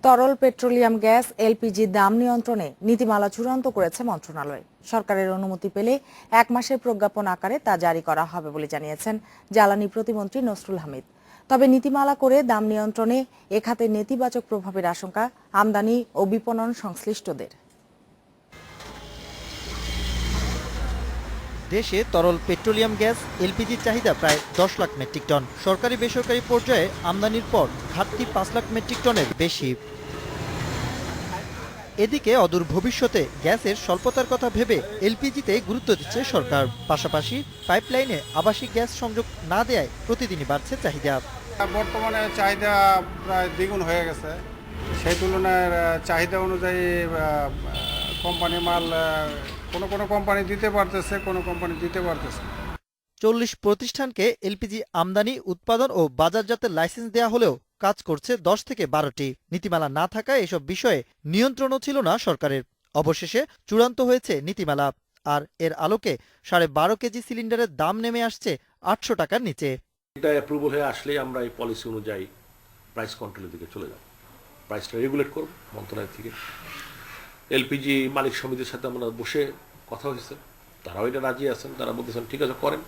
তরল petroleum gas LPG দাম নিয়ন্ত্রণে নীতিমালা চূড়ান্ত করেছে মন্ত্রণালয়। সরকারের অনুমতি পেলে 1 মাসের প্রজ্ঞাপন আকারে তা জারি করা হবে বলে জানিয়েছেন জ্বালানি প্রতিমন্ত্রী নসরুল হামিদ। তবে নীতিমালা করে দাম নিয়ন্ত্রণে এ খাতে নেতিবাচক প্রভাবের আশঙ্কা আমদানি ও বিপণন সংশ্লিষ্টদের। দেশে তরল পেট্রোলিয়াম গ্যাস এলপিজির চাহিদা প্রায় 10 লাখ মেট্রিক টন। সরকারি বেসরকারি পর্যায়ে আমদানির পর ঘাটতি 5 লাখ মেট্রিক টনের বেশি। এদিকে অদূর ভবিষ্যতে গ্যাসের স্বল্পতার কথা ভেবে এলপিজিতে গুরুত্ব দিচ্ছে সরকার। পাশাপাশি পাইপলাইনে আবাসিক গ্যাস সংযোগ না দেয়ায় প্রতিদিনই বাড়ছে চাহিদা। বর্তমানে চাহিদা প্রায় দ্বিগুণ হয়ে গেছে। সেই তুলনায় চাহিদা অনুযায়ী কোম্পানি মাল কোনো কোম্পানি দিতে পারতেছে, কোনো কোম্পানি দিতে পারতেছে। 40 প্রতিষ্ঠানকে এলপিজি আমদানি, উৎপাদন ও বাজারজাতের লাইসেন্স দেয়া হলেও কাজ করছে 10 থেকে 12টি। নীতিমালা না থাকায় এসব বিষয়ে নিয়ন্ত্রণও ছিল না সরকারের। অবশেষে চূড়ান্ত হয়েছে নীতিমালা, আর এর আলোকে 12.5 কেজি সিলিন্ডারের দাম নেমে আসছে 800 টাকার নিচে। এটা অ্যাপ্রুভাল হয়ে আসলেই আমরা এই পলিসি অনুযায়ী প্রাইস কন্ট্রোলের দিকে চলে যাব। প্রাইসটা রেগুলেট করব মন্ত্রণালয় থেকে। এলপিজি মালিক সমিতির সাথে আমরা বসে কথা হয়েছে, তারাও এটা রাজি আছেন, তারা বলতেছেন ঠিক আছে করেন।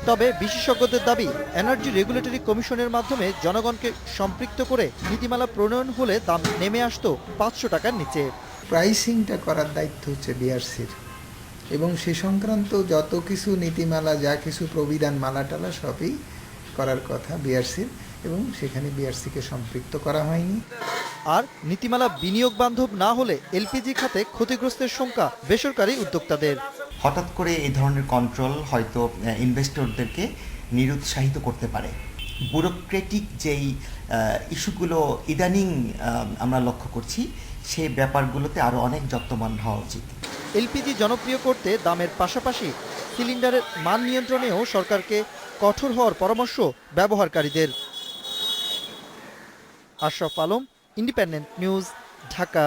তবে বিশেষজ্ঞদের দাবি, এনার্জি রেগুলেটরি কমিশনের মাধ্যমে জনগণকে সম্পৃক্ত করে নীতিমালা প্রণয়ন হলে দাম নেমে আসতো 500 টাকার নিচে। প্রাইসিংটা করার দায়িত্ব হচ্ছে বিআরসির, এবং সে সংক্রান্ত যত কিছু নীতিমালা, যা কিছু প্রবিধান মালাটালা সবই করার কথা বিআরসির, এবং সেখানে বিআরসিকে সম্পৃক্ত করা হয়নি। আর নীতিমালা বিনিয়োগ বান্ধব না হলে এলপিজি খাতে ক্ষতিগ্রস্তের শঙ্কা বেসরকারি উদ্যোক্তাদের। হঠাৎ করে এই ধরনের কন্ট্রোল হয়তো ইনভেস্টরদেরকে নিরুৎসাহিত করতে পারে। ব্যুরোক্রেটিক যেই ইস্যুগুলো ইদানিং আমরা লক্ষ্য করছি, সেই ব্যাপারগুলোতে আরও অনেক যত্নবান হওয়া উচিত। এলপিজি জনপ্রিয় করতে দামের পাশাপাশি সিলিন্ডারের মান নিয়ন্ত্রণেও সরকারকে কঠোর হওয়ার পরামর্শ ব্যবহারকারীদের। Ashraf Alam, independent news, Dhaka.